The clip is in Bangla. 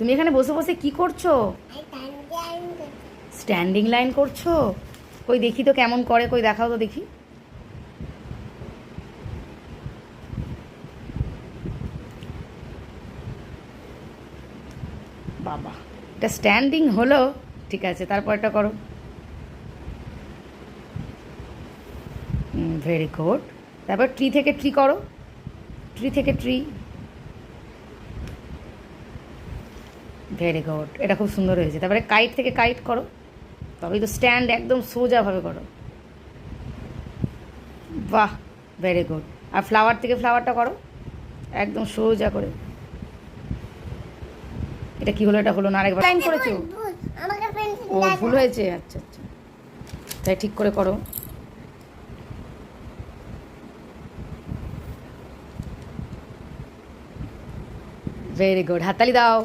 তুমি এখানে বসে বসে কি করছো? স্ট্যান্ডিং লাইন করছো? কই দেখি তো কেমন করে, কই দেখাও তো দেখি। বাবা, এটা স্ট্যান্ডিং হলো। ঠিক আছে, তারপরটা করো। Very good. তারপর ট্রি থেকে ট্রি করো। ট্রি থেকে ট্রি। ভেরি গুড, এটা খুব সুন্দর হয়েছে। তারপরে কাইট থেকে কাইট করো। তবেই তো স্ট্যান্ড একদম সোজাভাবে করো। বাহ, ভেরি গুড। আর ফ্লাওয়ার থেকে ফ্লাওয়ারটা করো একদম সোজা করে। এটা কি হলো? এটা হলো না, আরেকবার লাইন করেছো। ও ভুল হয়েছে, আচ্ছা আচ্ছা, তাই ঠিক করে করো। ভেরি গুড, হাততালি দাও।